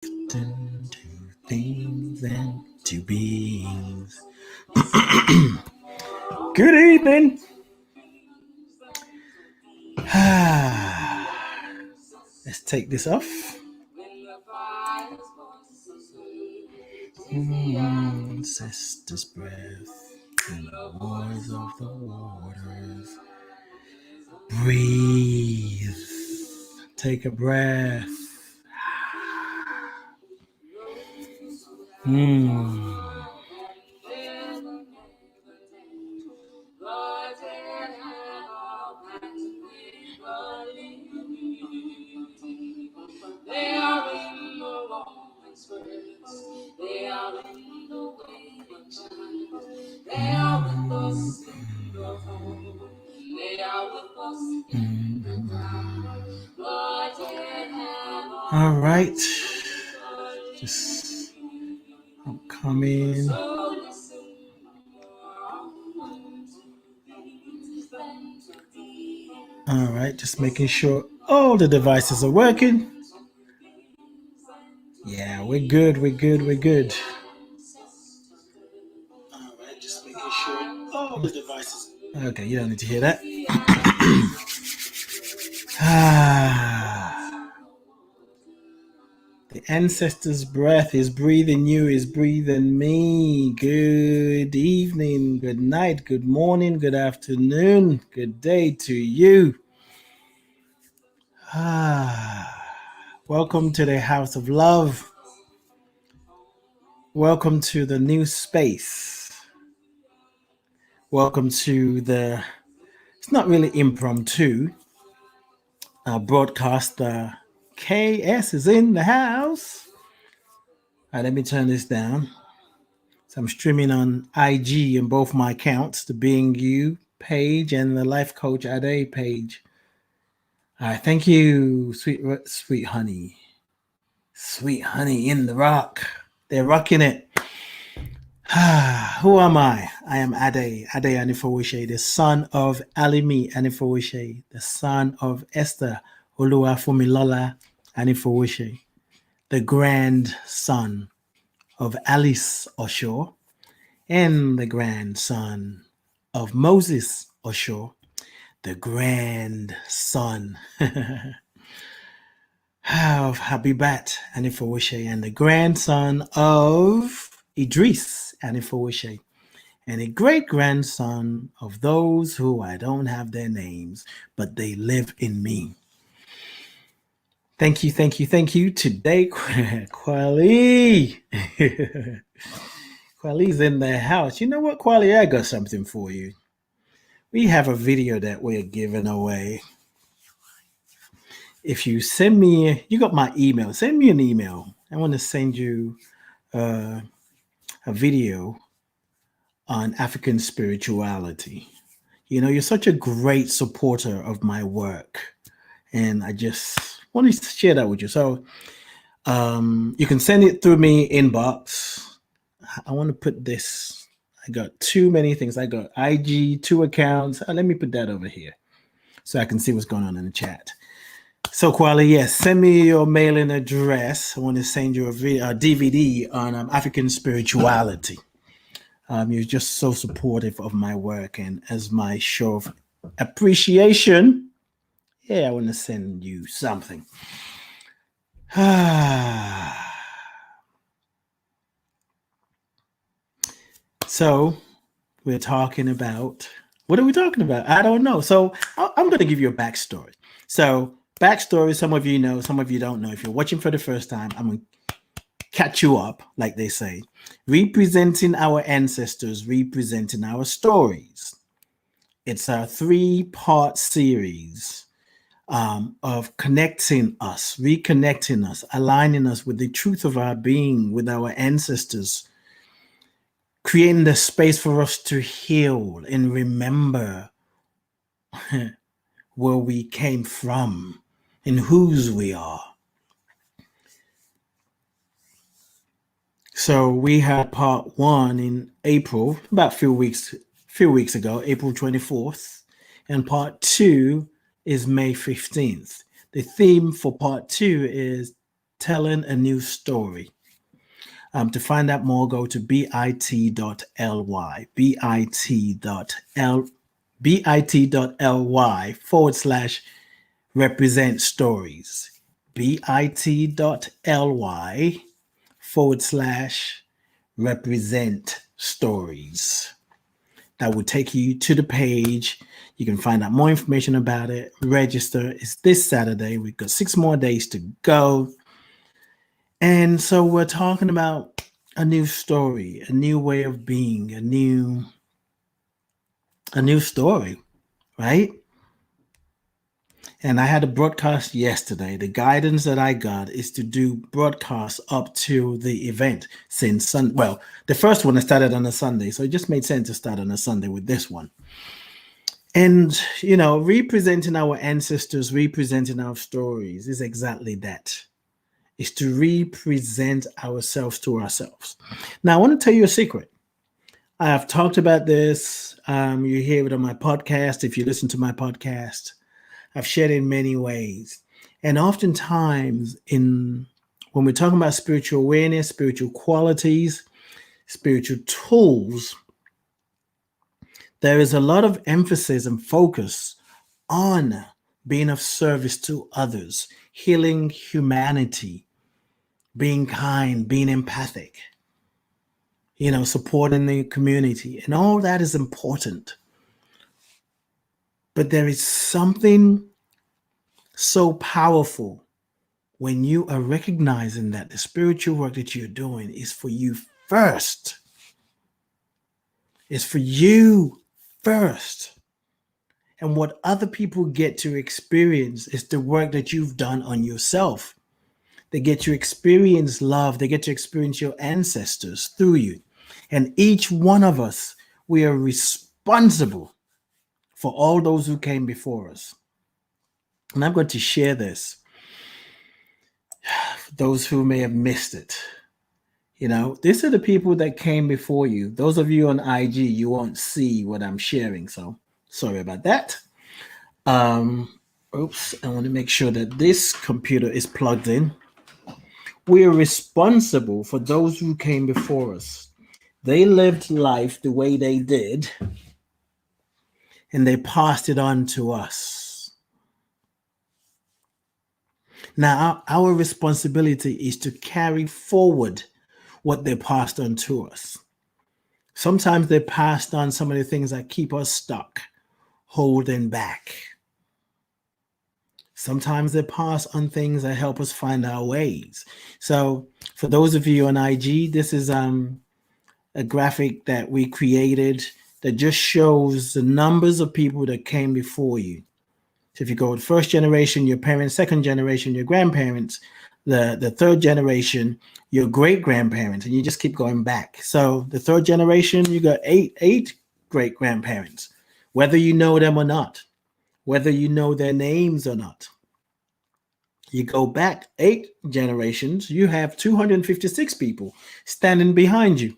Into things and to beings. Good evening. Let's take this off. Sister's breath in the waters of the waters. Breathe. Take a breath. All right. Just I'm coming. All right, just making sure all the devices are working. Yeah, we're good. We're good. We're good. All right, just making sure all the devices. Okay, you don't need to hear that. The ancestor's breath is breathing you, is breathing me. Good evening, good night, good morning, good afternoon, good day to you. Welcome to the House of Love. Welcome to the new space. Welcome to the, it's not really impromptu, broadcaster KS is in the house. All right, let me turn this down. So I'm streaming on IG in both my accounts, the Being You page and the Life Coach Ade page. All right, thank you, sweet honey. Sweet honey in the rock. They're rocking it. Who am I? I am Ade Anifowoshe, the son of Alimi Anifowoshe, the son of Esther Oluwafumilola Anifowoshe, the grandson of Alice Osho, and the grandson of Moses Osho, the grandson of Habibat Anifowoshe, and the grandson of Idris Anifowoshe, and a great-grandson of those who I don't have their names, but they live in me. Thank you, thank you, thank you. Today, Kwali. Kwali's in the house. You know what, Kwali? I got something for you. We have a video that we're giving away. If you send me, you got my email. Send me an email. I want to send you a video on African spirituality. You know, you're such a great supporter of my work, and I just wanted to share that with you. So you can send it through me inbox. I want to put this. I got too many things. I got IG, 2 accounts. Let me put that over here so I can see what's going on in the chat. So, Kwali, yes, send me your mailing address. I want to send you a DVD on African spirituality. You're just so supportive of my work, and as my show of appreciation, yeah, I want to send you something. So, we're talking about, what are we talking about? I don't know. So, I'm going to give you a backstory. So, backstory, some of you know, some of you don't know. If you're watching for the first time, I'm going to catch you up, like they say, representing our ancestors, representing our stories. It's a 3-part series of connecting us, reconnecting us, aligning us with the truth of our being, with our ancestors, creating the space for us to heal and remember where we came from and whose we are. So we had part 1 in April, about a few weeks ago, April 24th, and part 2 is May 15th. The theme for part 2 is telling a new story. To find out more, go to bit.ly, bit.ly /represent stories, bit.ly /represent stories. That will take you to the page. You can find out more information about it. Register. It's this Saturday. We've got 6 more days to go. And so we're talking about a new story, a new way of being, a new story, right? And I had a broadcast yesterday. The guidance that I got is to do broadcasts up to the event since Sunday. Well, the first one I started on a Sunday, so it just made sense to start on a Sunday with this one. And, representing our ancestors, representing our stories is exactly that. Is to represent ourselves to ourselves. Now, I want to tell you a secret. I have talked about this. You hear it on my podcast. If you listen to my podcast, I've shared it in many ways. And oftentimes when we're talking about spiritual awareness, spiritual qualities, spiritual tools, there is a lot of emphasis and focus on being of service to others, healing humanity, being kind, being empathic, supporting the community. And all that is important. But there is something so powerful when you are recognizing that the spiritual work that you're doing is for you first. It's for you first. And what other people get to experience is the work that you've done on yourself. They get to experience love. They get to experience your ancestors through you. And each one of us, we are responsible for all those who came before us. And I'm going to share this for those who may have missed it. These are the people that came before you. Those of you on IG, you won't see what I'm sharing. So sorry about that. Oops, I want to make sure that this computer is plugged in. We are responsible for those who came before us. They lived life the way they did, and they passed it on to us. Now, our responsibility is to carry forward what they passed on to us. Sometimes they passed on some of the things that keep us stuck, holding back. Sometimes they pass on things that help us find our ways. So for those of you on IG, this is a graphic that we created that just shows the numbers of people that came before you. So if you go with first generation, your parents, second generation, your grandparents, the third generation, your great grandparents, and you just keep going back. So the third generation, you got eight great grandparents, whether you know them or not, whether you know their names or not. You go back 8 generations, you have 256 people standing behind you,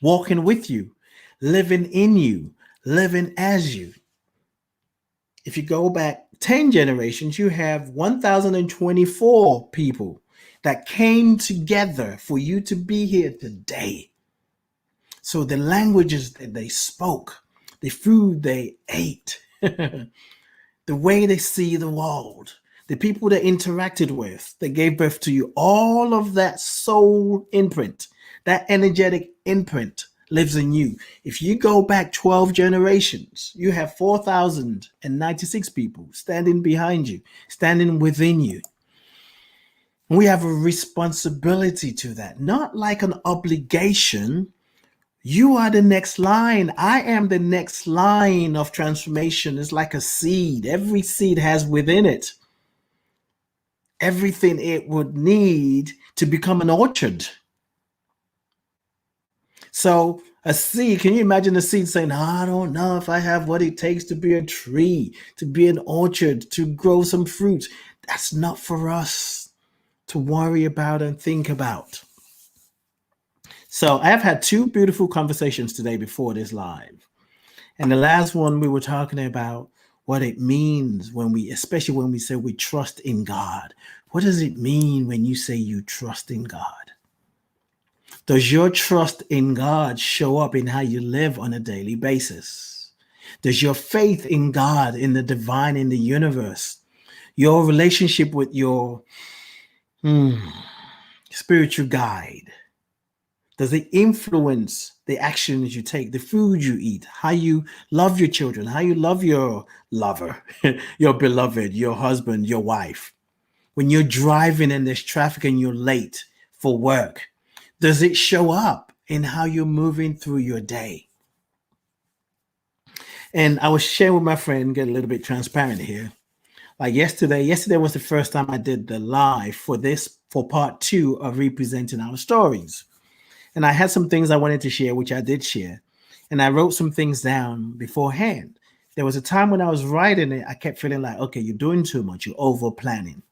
walking with you, living in you, living as you. If you go back 10 generations, you have 1,024 people that came together for you to be here today. So the languages that they spoke, the food they ate, the way they see the world, the people they interacted with, that gave birth to you, all of that soul imprint, that energetic imprint lives in you. If you go back 12 generations, you have 4,096 people standing behind you, standing within you. We have a responsibility to that, not like an obligation. You are the next line. I am the next line of transformation. It's like a seed. Every seed has within it everything it would need to become an orchard. So a seed, can you imagine a seed saying, I don't know if I have what it takes to be a tree, to be an orchard, to grow some fruit. That's not for us to worry about and think about. So I have had 2 beautiful conversations today before this live. And the last one we were talking about what it means when we, especially when we say we trust in God. What does it mean when you say you trust in God? Does your trust in God show up in how you live on a daily basis? Does your faith in God, in the divine, in the universe, your relationship with your spiritual guide, does it influence the actions you take, the food you eat, how you love your children, how you love your lover, your beloved, your husband, your wife? When you're driving and there's traffic and you're late for work, does it show up in how you're moving through your day? And I was sharing with my friend, get a little bit transparent here. Like yesterday was the first time I did the live for part 2 of representing our stories. And I had some things I wanted to share, which I did share. And I wrote some things down beforehand. There was a time when I was writing it, I kept feeling like, okay, you're doing too much, you're over planning.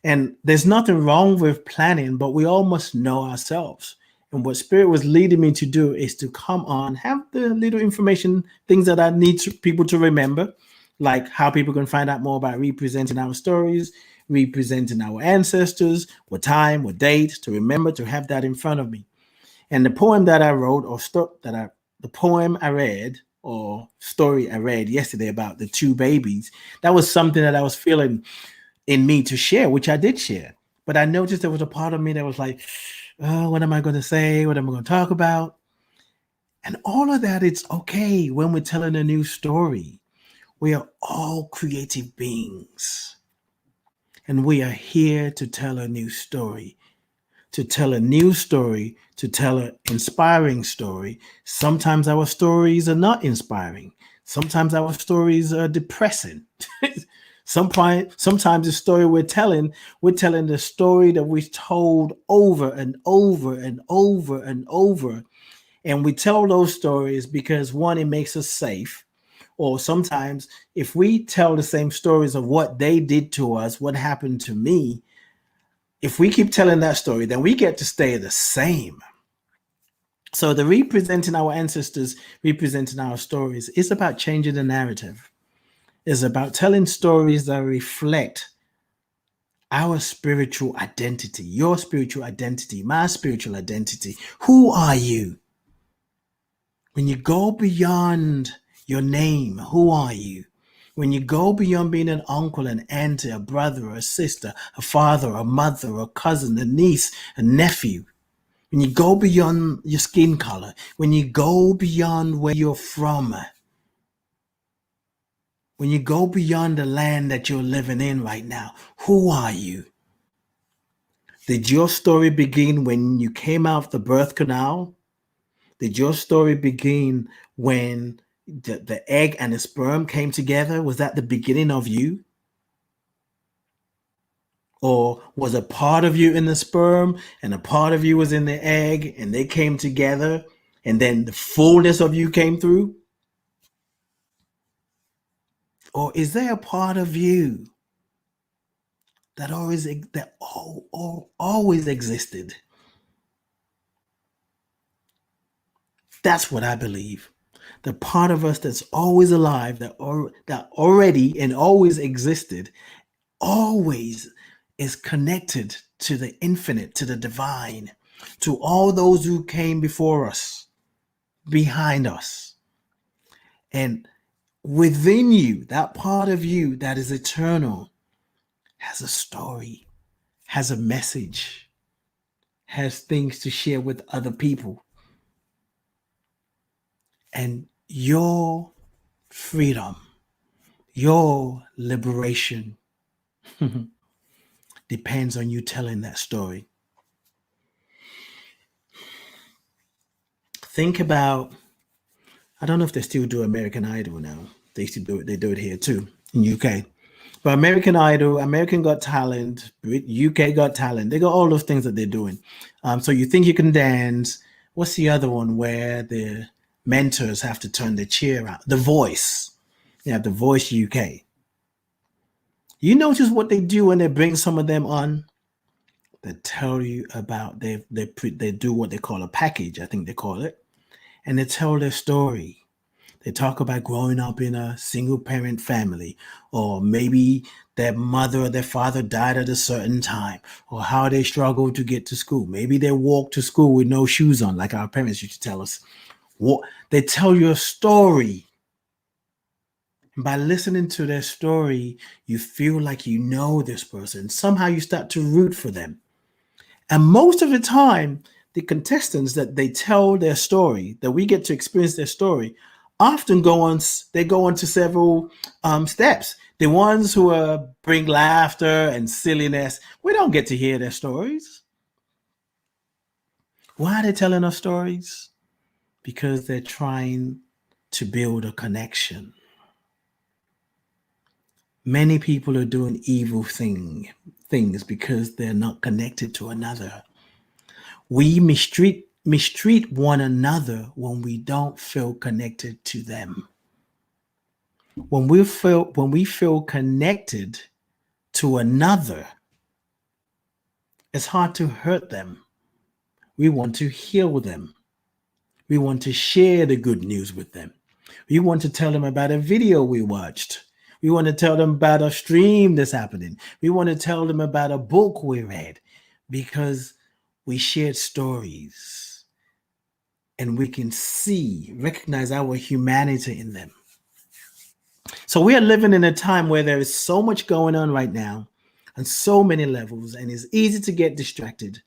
And there's nothing wrong with planning, but we all must know ourselves. And what Spirit was leading me to do is to come on, have the little information, things that I need people to remember, like how people can find out more about representing our stories, representing our ancestors, what time, what date, to remember, to have that in front of me. And the poem that I wrote, the poem I read, or story I read yesterday about the 2 babies, that was something that I was feeling in me to share, which I did share. But I noticed there was a part of me that was like, oh, what am I going to say? What am I going to talk about? And all of that, it's okay when we're telling a new story. We are all creative beings. And we are here to tell a new story. To tell a new story, to tell an inspiring story. Sometimes our stories are not inspiring. Sometimes our stories are depressing. Sometimes the story we're telling the story that we've told over and over and over and over. And we tell those stories because, one, it makes us safe. Or sometimes if we tell the same stories of what they did to us, what happened to me, if we keep telling that story, then we get to stay the same. So the representing our ancestors, representing our stories, is about changing the narrative. It's about telling stories that reflect our spiritual identity, your spiritual identity, my spiritual identity. Who are you? When you go beyond your name, who are you? When you go beyond being an uncle, an auntie, a brother, a sister, a father, a mother, a cousin, a niece, a nephew, when you go beyond your skin color, when you go beyond where you're from, when you go beyond the land that you're living in right now, who are you? Did your story begin when you came out of the birth canal? Did your story begin when the egg and the sperm came together? Was that the beginning of you? Or was a part of you in the sperm and a part of you was in the egg and they came together and then the fullness of you came through? Or is there a part of you that always existed? That's what I believe. The part of us that's always alive, that already and always existed, always is connected to the infinite, to the divine, to all those who came before us, behind us. And within you, that part of you that is eternal has a story, has a message, has things to share with other people. And your freedom, your liberation depends on you telling that story. Think about, I don't know if they still do American Idol now. They used to do it, they do it here too in UK. But American Idol, American Got Talent, UK Got Talent, they got all those things that they're doing. So you think you can dance. What's the other one where the mentors have to turn the chair out? The Voice. You have The Voice UK. You notice what they do when they bring some of them on? They tell you about, they do what they call a package, I think they call it. And they tell their story. They talk about growing up in a single parent family, or maybe their mother or their father died at a certain time, or how they struggled to get to school. Maybe they walked to school with no shoes on, like our parents used to tell us. They tell you a story. And by listening to their story, you feel like you know this person. Somehow you start to root for them. And most of the time, the contestants that they tell their story, that we get to experience their story, often they go on to several steps. The ones who bring laughter and silliness, we don't get to hear their stories. Why are they telling us stories? Because they're trying to build a connection. Many people are doing evil things because they're not connected to another. We mistreat one another when we don't feel connected to them. When we feel connected to another, it's hard to hurt them. We want to heal them. We want to share the good news with them. We want to tell them about a video we watched. We want to tell them about a stream that's happening. We want to tell them about a book we read, because we shared stories and we can recognize our humanity in them. So we are living in a time where there is so much going on right now on so many levels, and it's easy to get distracted.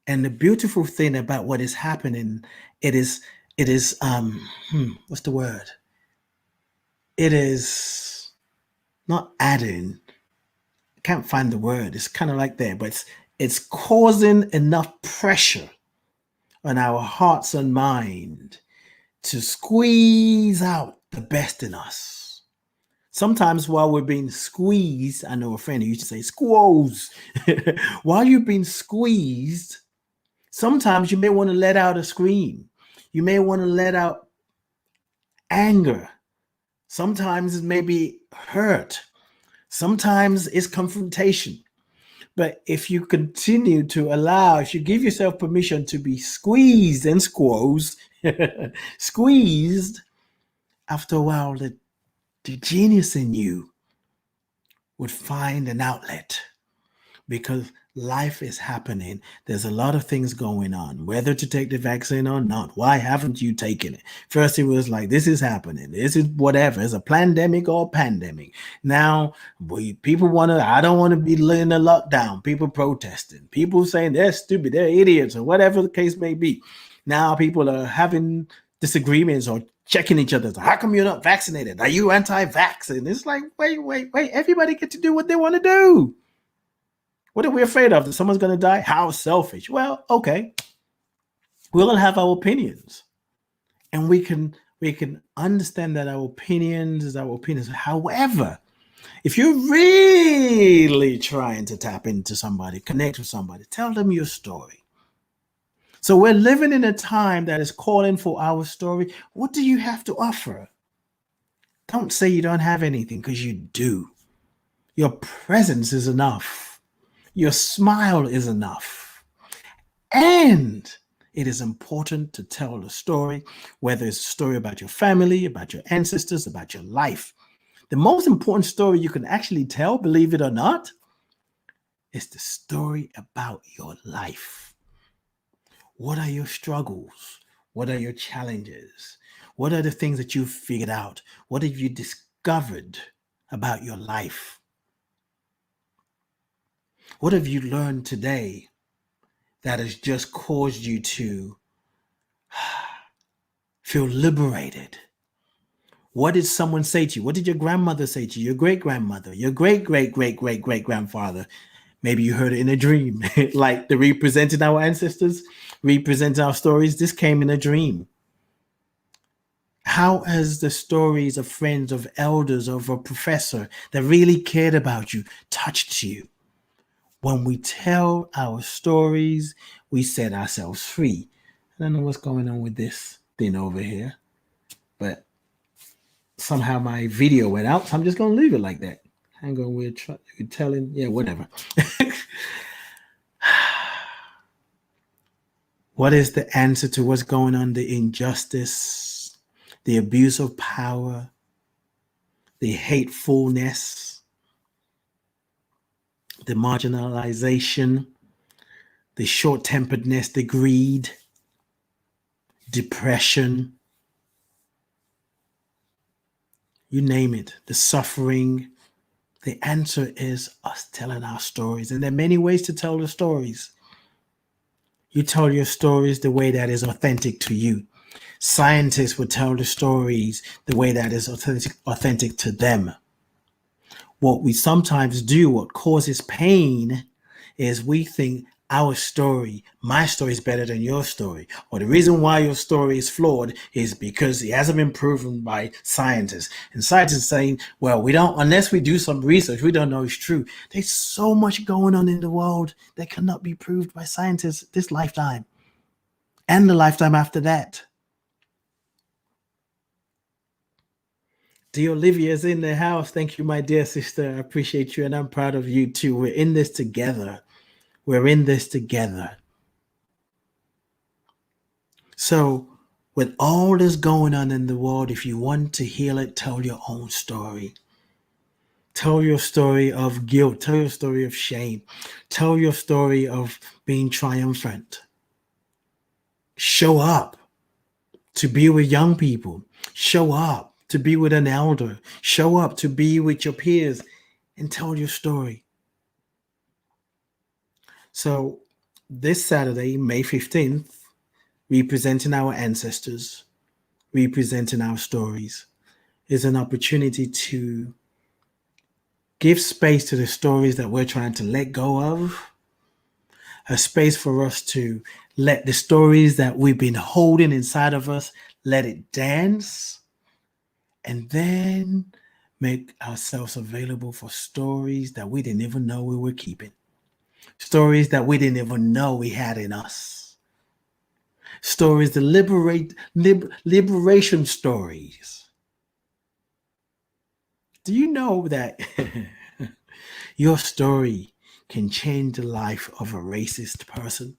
And the beautiful thing about what is happening, it is what's the word? It is not adding. I can't find the word. It's kind of like there, but it's causing enough pressure on our hearts and mind to squeeze out the best in us. Sometimes while we're being squeezed, I know a friend who used to say squoze. While you're being squeezed, sometimes you may want to let out a scream. You may want to let out anger. Sometimes it may be hurt. Sometimes it's confrontation. But if you continue to if you give yourself permission to be squeezed and squoze, squeezed, after a while, the genius in you would find an outlet, because life is happening. There's a lot of things going on, whether to take the vaccine or not. Why haven't you taken it? First, it was like, this is happening. This is whatever. It's a pandemic or pandemic. Now, I don't want to be in a lockdown. People protesting. People saying they're stupid. They're idiots, or whatever the case may be. Now, people are having disagreements or checking each other. How come you're not vaccinated? Are you anti-vaccine? It's like, wait. Everybody get to do what they want to do. What are we afraid of? That someone's going to die? How selfish. Well, okay. We'll all have our opinions. And we can understand that our opinions is our opinions. However, if you're really trying to tap into somebody, connect with somebody, tell them your story. So we're living in a time that is calling for our story. What do you have to offer? Don't say you don't have anything, because you do. Your presence is enough. Your smile is enough. And it is important to tell a story, whether it's a story about your family, about your ancestors, about your life. The most important story you can actually tell, believe it or not, is the story about your life. What are your struggles? What are your challenges? What are the things that you've figured out? What have you discovered about your life? What have you learned today that has just caused you to feel liberated? What did someone say to you? What did your grandmother say to you? Your great-grandmother, your great-great-great-great-great-grandfather? Maybe you heard it in a dream, like the representing our ancestors, representing our stories. This came in a dream. How has the stories of friends, of elders, of a professor that really cared about you touched you? When we tell our stories, we set ourselves free. I don't know what's going on with this thing over here, but somehow my video went out, so I'm just going to leave it like that. Hang on, we're telling, yeah, whatever. What is the answer to what's going on? The injustice, the abuse of power, the hatefulness, the marginalization, the short-temperedness, the greed, depression, you name it, the suffering. The answer is us telling our stories. And there are many ways to tell the stories. You tell your stories the way that is authentic to you. Scientists would tell the stories the way that is authentic to them. What we sometimes do, what causes pain, is we think our story, my story is better than your story. Or the reason why your story is flawed is because it hasn't been proven by scientists. And scientists saying, well, we don't, unless we do some research, we don't know it's true. There's so much going on in the world that cannot be proved by scientists this lifetime and the lifetime after that. Dear Olivia is in the house. Thank you, my dear sister. I appreciate you, and I'm proud of you too. We're in this together. We're in this together. So, with all this going on in the world, if you want to heal it, tell your own story. Tell your story of guilt. Tell your story of shame. Tell your story of being triumphant. Show up to be with young people. Show up to be with an elder. Show up to be with your peers and tell your story. So this Saturday, May 15th, representing our ancestors, representing our stories, is an opportunity to give space to the stories that we're trying to let go of, a space for us to let the stories that we've been holding inside of us, let it dance, and then make ourselves available for stories that we didn't even know we were keeping. Stories that we didn't even know we had in us. Stories, the liberation stories. Do you know that your story can change the life of a racist person?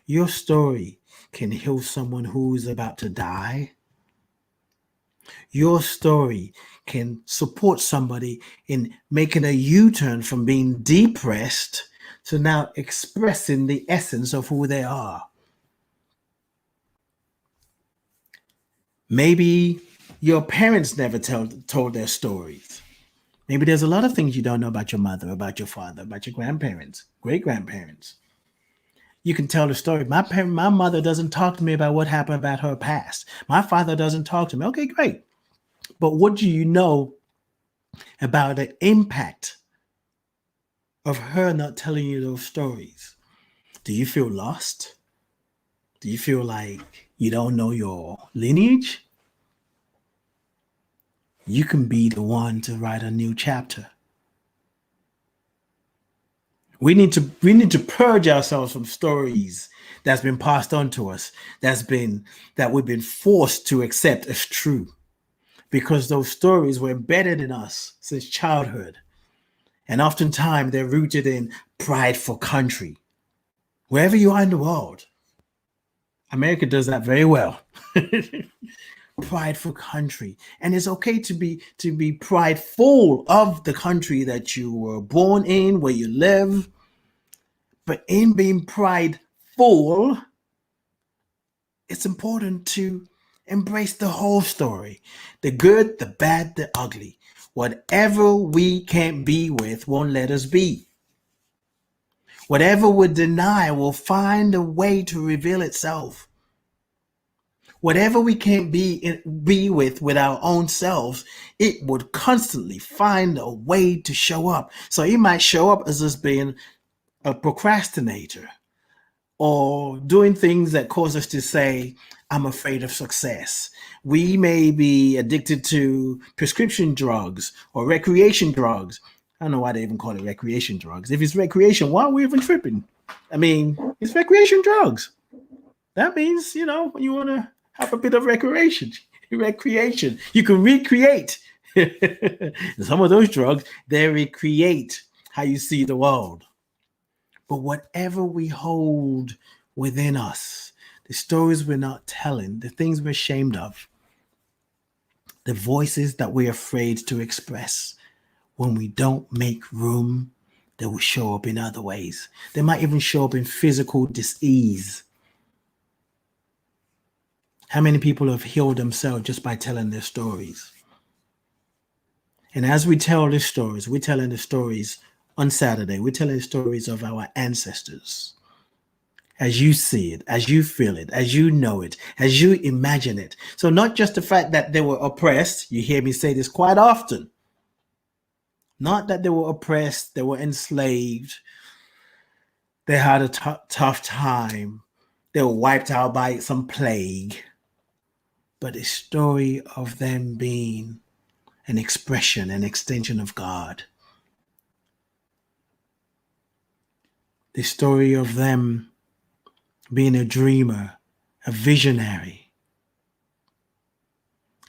Your story can heal someone who's about to die. Your story can support somebody in making a U-turn from being depressed to now expressing the essence of who they are. Maybe your parents never told their stories. Maybe there's a lot of things you don't know about your mother, about your father, about your grandparents, great-grandparents. You can tell the story. My mother doesn't talk to me about what happened about her past. My father doesn't talk to me. Okay, great. But what do you know about the impact of her not telling you those stories? Do you feel lost? Do you feel like you don't know your lineage? You can be the one to write a new chapter. We need to purge ourselves from stories that's been passed on to us, that we've been forced to accept as true, because those stories were embedded in us since childhood. And oftentimes they're rooted in pride for country. Wherever you are in the world, America does that very well. Pride for country. And it's okay to be prideful of the country that you were born in, where you live. But in being prideful, it's important to embrace the whole story. The good, the bad, the ugly. Whatever we can't be with won't let us be. Whatever we deny will find a way to reveal itself. Whatever we can't be with our own selves, it would constantly find a way to show up. So it might show up as us being a procrastinator or doing things that cause us to say, I'm afraid of success. We may be addicted to prescription drugs or recreation drugs. I don't know why they even call it recreation drugs. If it's recreation, why are we even tripping? I mean, it's recreation drugs. That means, when you want to have a bit of recreation, you can recreate. Some of those drugs, they recreate how you see the world. But whatever we hold within us, the stories we're not telling, the things we're ashamed of, the voices that we're afraid to express. When we don't make room, they will show up in other ways. They might even show up in physical dis-ease. How many people have healed themselves just by telling their stories? And as we tell these stories, we're telling the stories on Saturday, we're telling the stories of our ancestors. As you see it, as you feel it, as you know it, as you imagine it. So not just the fact that they were oppressed, you hear me say this quite often. Not that they were oppressed, they were enslaved, they had a tough time, they were wiped out by some plague, but a story of them being an expression, an extension of God. The story of them being a dreamer, a visionary,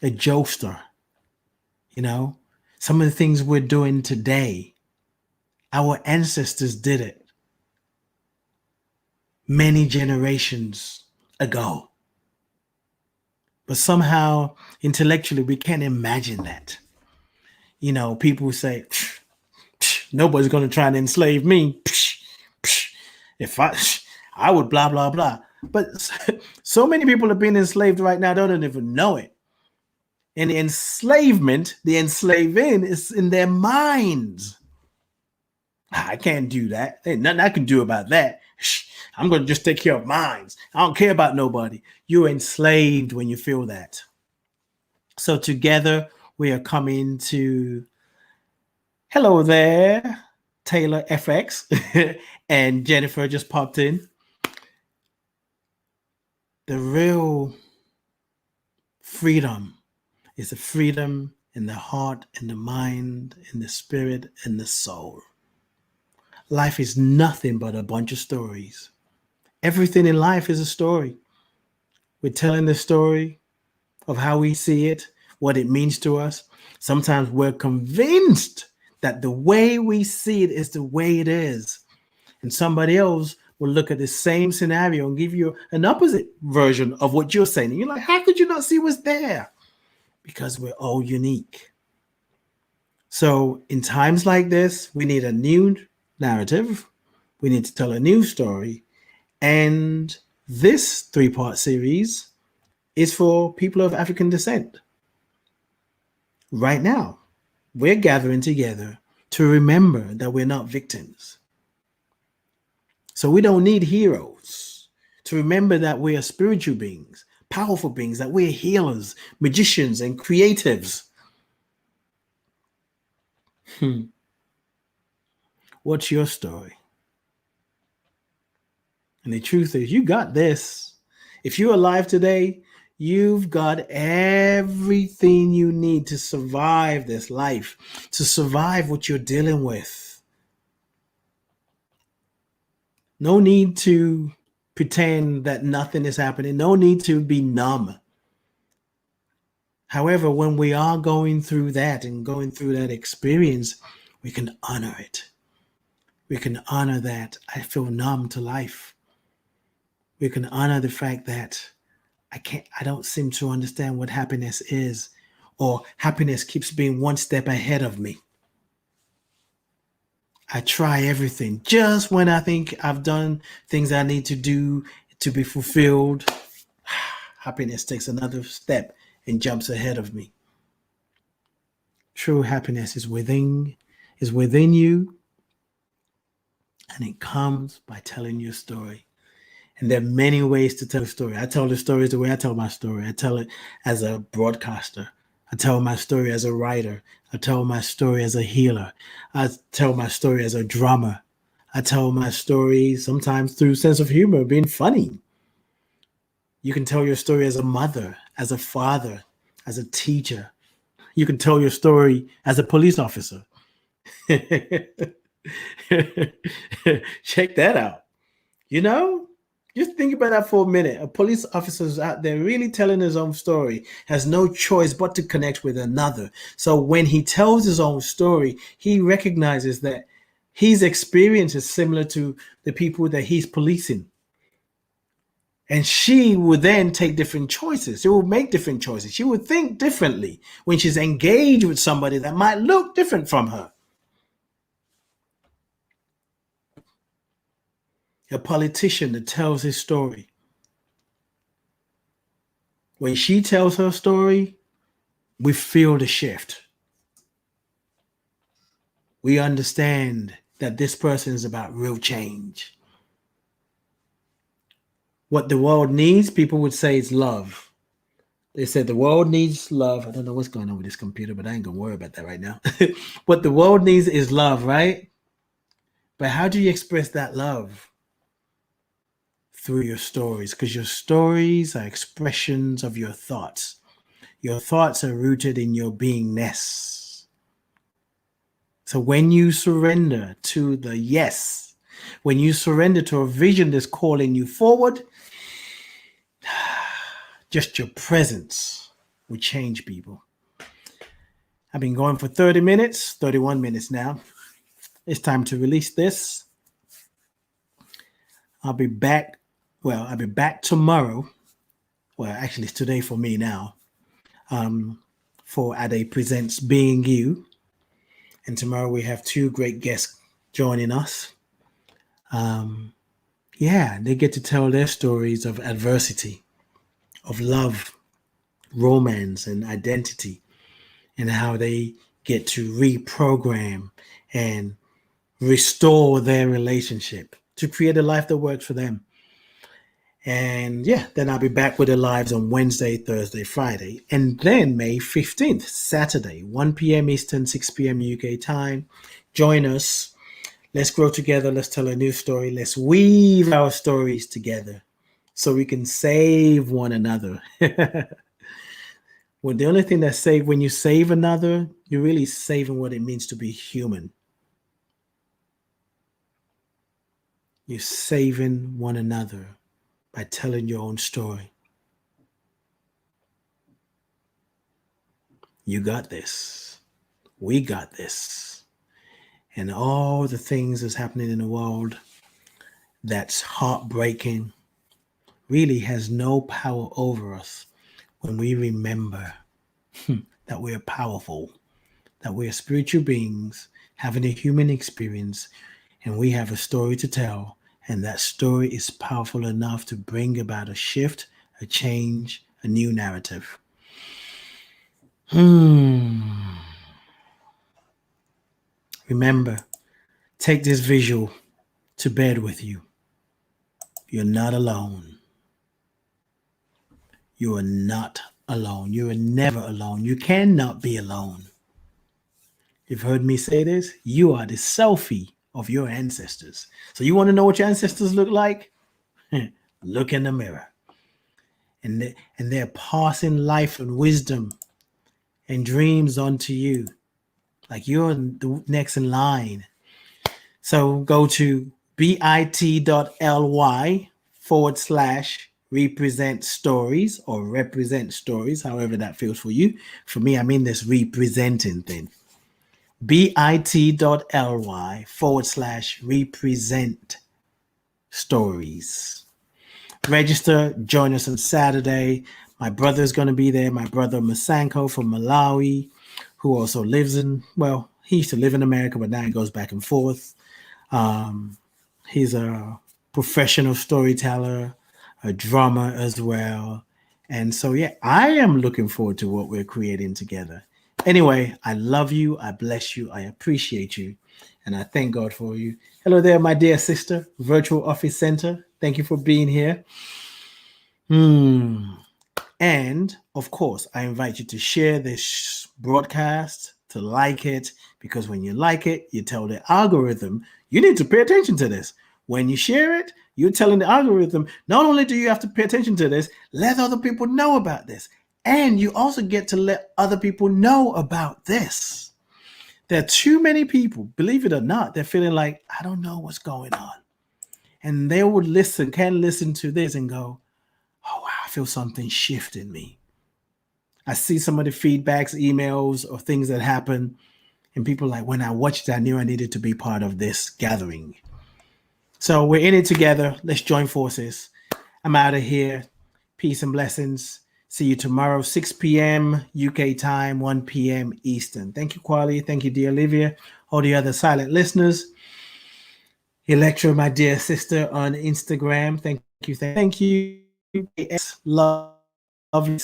a jokester. You know, some of the things we're doing today, our ancestors did it many generations ago. But somehow, intellectually, we can't imagine that. You know, people say, nobody's going to try and enslave me. If I would blah, blah, blah. But so many people are being enslaved right now, they don't even know it. And the enslavement, the enslaving is in their minds. I can't do that. There's nothing I can do about that. I'm going to just take care of mine. I don't care about nobody. You're enslaved when you feel that. So together we are coming to, hello there, Taylor FX and Jennifer just popped in. The real freedom is the freedom in the heart, in the mind, in the spirit, in the soul. Life is nothing but a bunch of stories. Everything in life is a story. We're telling the story of how we see it, what it means to us. Sometimes we're convinced that the way we see it is the way it is. And somebody else will look at the same scenario and give you an opposite version of what you're saying. And you're like, how could you not see what's there? Because we're all unique. So in times like this, we need a new narrative. We need to tell a new story. And this 3-part series is for people of African descent. Right now, we're gathering together to remember that we're not victims. So we don't need heroes. To remember that we are spiritual beings, powerful beings, that we're healers, magicians, and creatives. What's your story? And the truth is, you got this. If you're alive today, you've got everything you need to survive this life, to survive what you're dealing with. No need to pretend that nothing is happening. No need to be numb. However, when we are going through that and going through that experience, we can honor it. We can honor that I feel numb to life. We can honor the fact that I don't seem to understand what happiness is, or happiness keeps being one step ahead of me. I try everything. Just when I think I've done things I need to do to be fulfilled, happiness takes another step and jumps ahead of me. True happiness is within you, and it comes by telling your story. And there are many ways to tell a story. I tell the stories the way I tell my story. I tell it as a broadcaster. I tell my story as a writer. I tell my story as a healer. I tell my story as a drummer. I tell my story sometimes through sense of humor, being funny. You can tell your story as a mother, as a father, as a teacher. You can tell your story as a police officer. Check that out. You know? Just think about that for a minute. A police officer is out there really telling his own story, has no choice but to connect with another. So when he tells his own story, he recognizes that his experience is similar to the people that he's policing. And she would then take different choices. She will make different choices. She would think differently when she's engaged with somebody that might look different from her. A politician that tells his story. When she tells her story, we feel the shift. We understand that this person is about real change. What the world needs, people would say, is love. They said the world needs love. I don't know what's going on with this computer, but I ain't gonna worry about that right now. What the world needs is love, right? But how do you express that love? Through your stories, because your stories are expressions of your thoughts. Your thoughts are rooted in your beingness. So when you surrender to the yes, when you surrender to a vision that's calling you forward, just your presence will change people. I've been going for 30 minutes, 31 minutes now. It's time to release this. I'll be back. Well, I'll be back tomorrow. Well, actually, it's today for me now. For Ade Presents Being You. And tomorrow we have two great guests joining us. They get to tell their stories of adversity, of love, romance, and identity, and how they get to reprogram and restore their relationship to create a life that works for them. And then I'll be back with the lives on Wednesday, Thursday, Friday. And then May 15th, Saturday, 1 p.m. Eastern, 6 p.m. UK time. Join us. Let's grow together. Let's tell a new story. Let's weave our stories together so we can save one another. Well, the only thing that's saved, when you save another, you're really saving what it means to be human. You're saving one another by telling your own story. You got this. We got this. And all the things that's happening in the world that's heartbreaking really has no power over us when we remember that we are powerful, that we are spiritual beings having a human experience, and we have a story to tell. And that story is powerful enough to bring about a shift, a change, a new narrative. Remember, take this visual to bed with you. You're not alone. You are not alone. You are never alone. You cannot be alone. You've heard me say this. You are the selfie of your ancestors. So you want to know what your ancestors look like? Look in the mirror. And they're passing life and wisdom and dreams onto you. Like you're the next in line. So go to bit.ly/represent stories or represent stories, however that feels for you. For me, I mean this representing thing. bit.ly/represent stories. Register, join us on Saturday. My brother's going to be there. My brother Masanko from Malawi, who also lives he used to live in America, but now he goes back and forth. He's a professional storyteller, a drummer as well. And so, I am looking forward to what we're creating together. Anyway, I love you. I bless you. I appreciate you. And I thank God for you. Hello there, my dear sister, Virtual Office Center. Thank you for being here. And of course, I invite you to share this broadcast, to like it, because when you like it, you tell the algorithm, you need to pay attention to this. When you share it, you're telling the algorithm, not only do you have to pay attention to this, let other people know about this. And you also get to let other people know about this. There are too many people, believe it or not, they're feeling like, I don't know what's going on. And they would can listen to this and go, oh, wow, I feel something shift in me. I see some of the feedbacks, emails, or things that happen. And people are like, when I watched it, I knew I needed to be part of this gathering. So we're in it together. Let's join forces. I'm out of here. Peace and blessings. See you tomorrow, 6 p.m. UK time, 1 p.m. Eastern. Thank you, Quali. Thank you, dear Olivia. All the other silent listeners. Electra, my dear sister on Instagram. Thank you. Thank you. Love you.